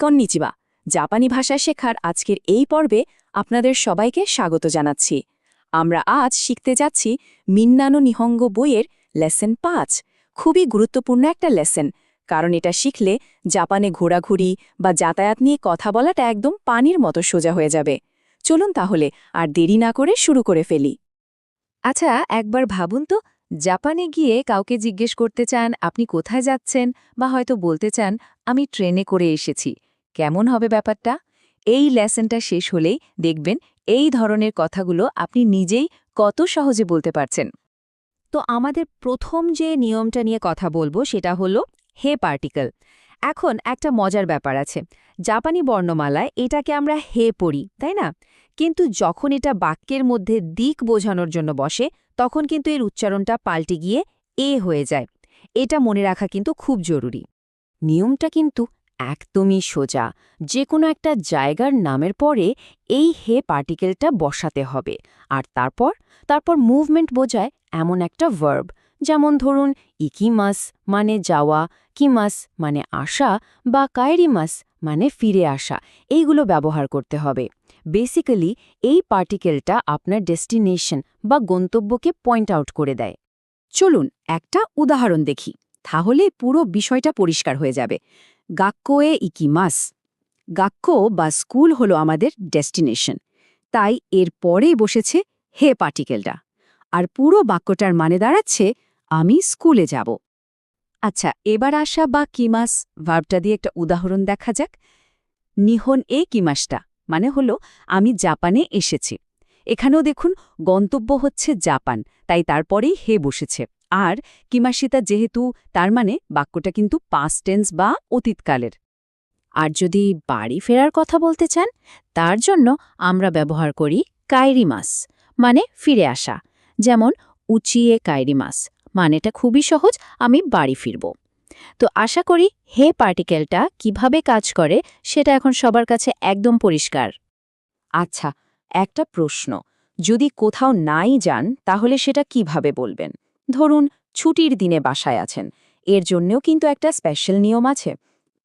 কন্নিচিবা জাপানি ভাষা শেখার আজকের এই পর্বে আপনাদের সবাইকে স্বাগত জানাচ্ছি। আমরা আজ শিখতে যাচ্ছি মিন্নানো নিহঙ্গ বইয়ের লেসন ৫। খুবই গুরুত্বপূর্ণ একটা লেসন, কারণ এটা শিখলে জাপানে ঘোরাঘুরি বা যাতায়াত নিয়ে কথা বলাটা একদম পানির মতো সোজা হয়ে যাবে। চলুন তাহলে আর দেরি না করে শুরু করে ফেলি। আচ্ছা, একবার ভাবুন তো, জাপানে গিয়ে কাউকে জিজ্ঞেস করতে চান আপনি কোথায় যাচ্ছেন, বা হয়তো বলতে চান আমি ট্রেনে করে এসেছি। কেমন হবে ব্যাপারটা? এই লেসনটা শেষ হলেই দেখবেন এই ধরনের কথাগুলো আপনি নিজেই কত সহজে বলতে পারছেন। তো আমাদের প্রথম যে নিয়মটা নিয়ে কথা বলবো সেটা হলো হে পার্টিকেল। এখন একটা মজার ব্যাপার আছে, জাপানি বর্ণমালায় এটাকে আমরা হে পড়ি, তাই না? কিন্তু যখন এটা বাক্যের মধ্যে দিক বোঝানোর জন্য বসে, তখন কিন্তু এর উচ্চারণটা পাল্টে গিয়ে এ হয়ে যায়। এটা মনে রাখা কিন্তু খুব জরুরি। নিয়মটা কিন্তু একদমই সোজা। যে কোনো একটা জায়গার নামের পরে এই হে পার্টিকেলটা বসাতে হবে, আর তারপর মুভমেন্ট বোঝায় এমন একটা ভার্ব। যেমন ধরুন, ইকিমাস মানে যাওয়া, কিমাস মানে আসা, বা কায়রিমাস মানে ফিরে আসা। এইগুলো ব্যবহার করতে হবে। বেসিক্যালি এই পার্টিকেলটা আপনার ডেস্টিনেশন বা গন্তব্যকে পয়েন্ট আউট করে দেয়। চলুন একটা উদাহরণ দেখি, তাহলে পুরো বিষয়টা পরিষ্কার হয়ে যাবে। গাক্কোয়ে ইকিমাস। গাক্কো বা স্কুল হলো আমাদের ডেস্টিনেশন, তাই এর পরেই বসেছে হে পার্টিকেলটা, আর পুরো বাক্যটার মানে দাঁড়াচ্ছে আমি স্কুলে যাব। আচ্ছা, এবার আসা বা কিমাস ভার্বটা দিয়ে একটা উদাহরণ দেখা যাক। নিহন এ কিমাসটা মানে হলো আমি জাপানে এসেছি। এখানেও দেখুন গন্তব্য হচ্ছে জাপান, তাই তারপরেই হে বসেছে। আর কিমাশিতা যেহেতু, তার মানে বাক্যটা কিন্তু পাস্ট টেন্স বা অতীতকালের। আর যদি বাড়ি ফেরার কথা বলতে চান, তার জন্য আমরা ব্যবহার করি কাইরিমাস, মানে ফিরে আসা। যেমন উচিয়ে কাইরিমাস, মানেটা খুবই সহজ, আমি বাড়ি ফিরব। তো আশা করি হে পার্টিকেলটা কিভাবে কাজ করে সেটা এখন সবার কাছে একদম পরিষ্কার। আচ্ছা, একটা প্রশ্ন, যদি কোথাও নাই যান তাহলে সেটা কিভাবে বলবেন? ধরুন ছুটির দিনে বাসায় আছেন, এর জন্যও কিন্তু একটা স্পেশাল নিয়ম আছে।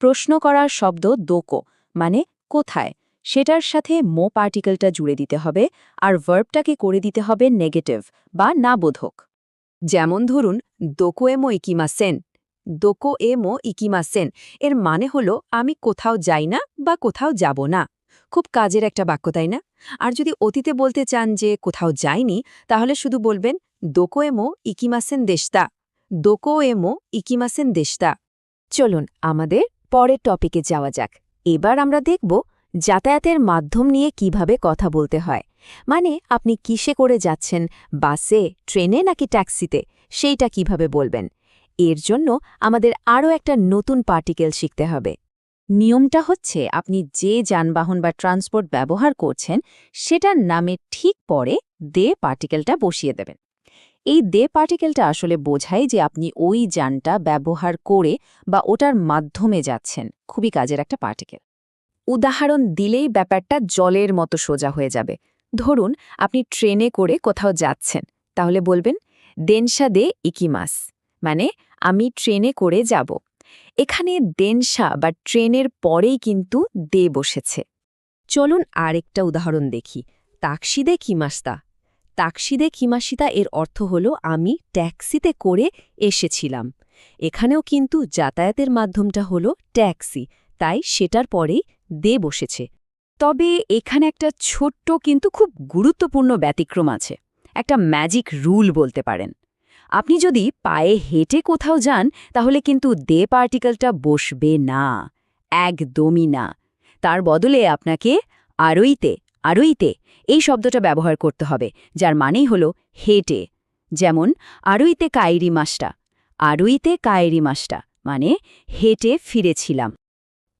প্রশ্ন করার শব্দ দোকো মানে কোথায়, সেটার সাথে মো পার্টিকেলটা জুড়ে দিতে হবে, আর ভার্বটাকে করে দিতে হবে নেগেটিভ বা না বোধক। যেমন ধরুন দোকোএমো ইকিমাসেন। দোকোএমো ইকিমাসেন এর মানে হলো আমি কোথাও যাই না বা কোথাও যাব না। খুব কাজের একটা বাক্য, তাই না? আর যদি অতীতে বলতে চান যে কোথাও যাইনি, তাহলে শুধু বলবেন দোকোএমো ইকিমাসেন দেশতা। দোকোএমো ইকিমাসেন দেশতা। চলুন আমাদের পরের টপিকে যাওয়া যাক। এবার আমরা দেখব যাতায়াতের মাধ্যম নিয়ে কিভাবে কথা বলতে হয়। মানে আপনি কিসে করে যাচ্ছেন, বাসে, ট্রেনে নাকি ট্যাক্সিতে, সেইটা কিভাবে বলবেন। এর জন্য আমাদের আরও একটা নতুন পার্টিকেল শিখতে হবে। নিয়মটা হচ্ছে আপনি যে যানবাহন বা ট্রান্সপোর্ট ব্যবহার করছেন সেটার নামের ঠিক পরে দে পার্টিকেলটা বসিয়ে দেবেন। এই দে পার্টিকেলটা আসলে বোঝায় যে আপনি ওই যানটা ব্যবহার করে বা ওটার মাধ্যমে যাচ্ছেন। খুবই কাজের একটা পার্টিকেল। উদাহরণ দিলেই ব্যাপারটা জলের মতো সোজা হয়ে যাবে। ধরুন আপনি ট্রেনে করে কোথাও যাচ্ছেন, তাহলে বলবেন দেনশা দে ইকিমাস, মানে আমি ট্রেনে করে যাব। এখানে দেনশা বা ট্রেনের পরেই কিন্তু দে বসেছে। চলুন আরেকটা উদাহরণ দেখি। তাক্সিদে কিমাস্তা। তাক্সিদে কিমাশিতা এর অর্থ হল আমি ট্যাক্সিতে করে এসেছিলাম। এখানেও কিন্তু যাতায়াতের মাধ্যমটা হলো ট্যাক্সি, তাই সেটার পরেই দে বসেছে। তবে এখানে একটা ছোট্ট কিন্তু খুব গুরুত্বপূর্ণ ব্যতিক্রম আছে, একটা ম্যাজিক রুল বলতে পারেন। আপনি যদি পায়ে হেঁটে কোথাও যান, তাহলে কিন্তু দে পার্টিকেলটা বসবে না, একদমই না। তার বদলে আপনাকে আরইতে আরইতে এই শব্দটা ব্যবহার করতে হবে, যার মানেই হলো হেঁটে। যেমন আরইতে কায়েরি মাসটা। আরইতে কায়েরি মাসটা মানে হেঁটে ফিরেছিলাম।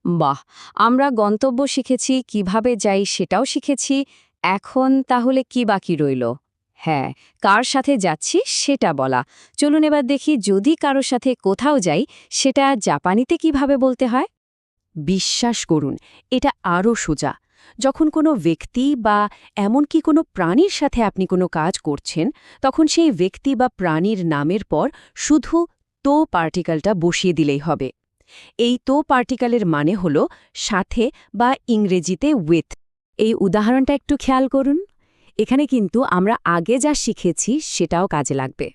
বাহ, আমরা গন্তব্য শিখেছি, কিভাবে যাই সেটাও শিখেছি। এখন তাহলে কি বাকি রইল? হ্যাঁ, কার সাথে যাচ্ছি সেটা বলা। চলুন এবার দেখি যদি কারোর সাথে কোথাও যাই সেটা জাপানিতে কিভাবে বলতে হয়। বিশ্বাস করুন, এটা আরও সোজা। যখন কোনো ব্যক্তি বা এমনকি কোনো প্রাণীর সাথে আপনি কোনো কাজ করছেন, তখন সেই ব্যক্তি বা প্রাণীর নামের পর শুধু তো পার্টিকেলটা বসিয়ে দিলেই হবে। এই তো পার্টিকেলের মানে হল সাথে বা ইংরেজিতে উইথ। এই উদাহরণটা একটু খেয়াল করুন। এখানে কিন্তু আমরা আগে যা শিখেছি সেটাও কাজে লাগবে।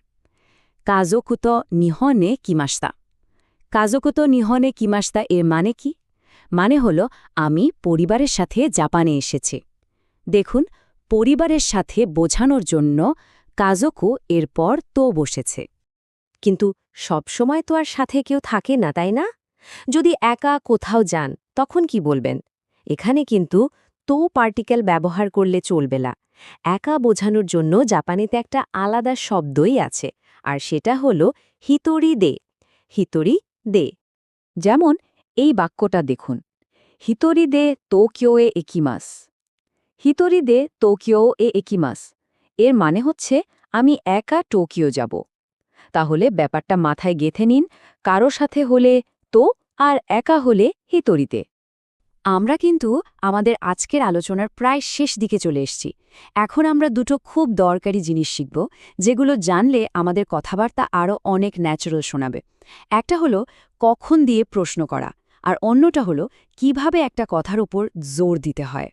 কাজোকুতো নিহনে কিমাস্তা। কাজোকুতো নিহনে কিমাস্তা এর মানে কি? মানে হল আমি পরিবারের সাথে জাপানে এসেছি। দেখুন, পরিবারের সাথে বোঝানোর জন্য কাজোকু এরপর তো বসেছে। কিন্তু সবসময় তো আর সাথে কেউ থাকে না, তাই না? যদি একা কোথাও যান তখন কি বলবেন? এখানে কিন্তু তো পার্টিকেল ব্যবহার করলে চলবে না। একা বোঝানোর জন্য জাপানিতে একটা আলাদা শব্দই আছে, আর সেটা হলো হিতোরি দে। হিতোরি দে। যেমন এই বাক্যটা দেখুন, হিতোরি দে টোকিওয়ে একিমাস। হিতোরি দে টোকিও এ একিমাস এর মানে হচ্ছে আমি একা টোকিও যাব। তাহলে ব্যাপারটা মাথায় গেঁথে নিন, কারো সাথে হলে তো আর একা হলে হিতোরিতে। আমরা কিন্তু আমাদের আজকের আলোচনার প্রায় শেষ দিকে চলে এসেছি। এখন আমরা দুটো খুব দরকারি জিনিস শিখব, যেগুলো জানলে আমাদের কথাবার্তা আরও অনেক ন্যাচারাল শোনাবে। একটা হলো কখন দিয়ে প্রশ্ন করা, আর অন্যটা হলো কিভাবে একটা কথার উপর জোর দিতে হয়।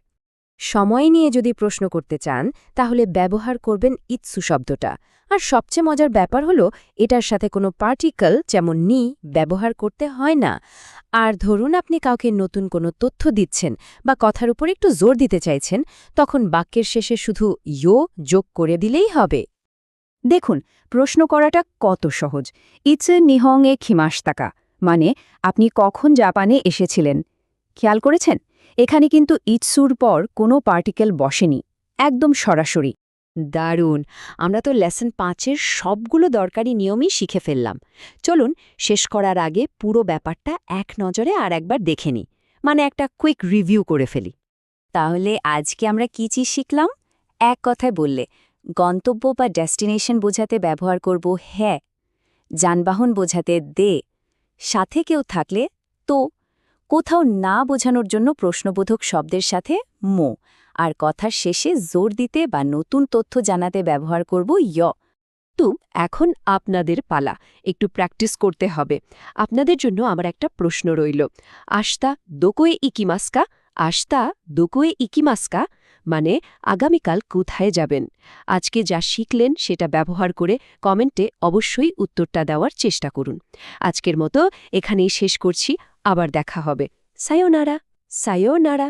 সময় নিয়ে যদি প্রশ্ন করতে চান তাহলে ব্যবহার করবেন ইৎসু শব্দটা। আর সবচেয়ে মজার ব্যাপার হলো এটার সাথে কোনো পার্টিকেল যেমন নি ব্যবহার করতে হয় না। আর ধরুন আপনি কাউকে নতুন কোনো তথ্য দিচ্ছেন বা কথার উপর একটু জোর দিতে চাইছেন, তখন বাক্যের শেষে শুধু ইয়ো যোগ করে দিলেই হবে। দেখুন, প্রশ্ন করাটা কত সহজ। ইৎসু নিহং এ খিমাস্তাকা মানে আপনি কখন জাপানে এসেছিলেন। খেয়াল করেছেন? এখানে কিন্তু ইৎসুর পর কোনো পার্টিকেল বসেনি, একদম সরাসরি। দারুণ! আমরা তো লেসন 5-এর সবগুলো দরকারি নিয়মই শিখে ফেললাম। চলুন শেষ করার আগে পুরো ব্যাপারটা এক নজরে আর একবার দেখে নিই, মানে একটা কুইক রিভিউ করে ফেলি। তাহলে আজকে আমরা কী চিজ শিখলাম? এক কথায় বললে গন্তব্য বা ডেস্টিনেশন বোঝাতে ব্যবহার করব হ্যাঁ, যানবাহন বোঝাতে দে, সাথে কেউ থাকলে তো, কোথাও না বোঝানোর জন্য প্রশ্নবোধক শব্দের সাথে মো, আর কথার শেষে জোর দিতে বা নতুন তথ্য জানাতে ব্যবহার করব য়। তো এখন আপনাদের পালা, একটু প্র্যাকটিস করতে হবে। আপনাদের জন্য আমার একটা প্রশ্ন রইল। আস্তা দোকোয়ে ইকিমাস্কা? আস্তা দোকোয়ে ইকিমাস্কা মানে আগামীকাল কোথায় যাবেন? আজকে যা শিখলেন সেটা ব্যবহার করে কমেন্টে অবশ্যই উত্তরটা দেওয়ার চেষ্টা করুন। আজকের মতো এখানেই শেষ করছি, আবার দেখা হবে। সায়োনারা। সায়োনারা।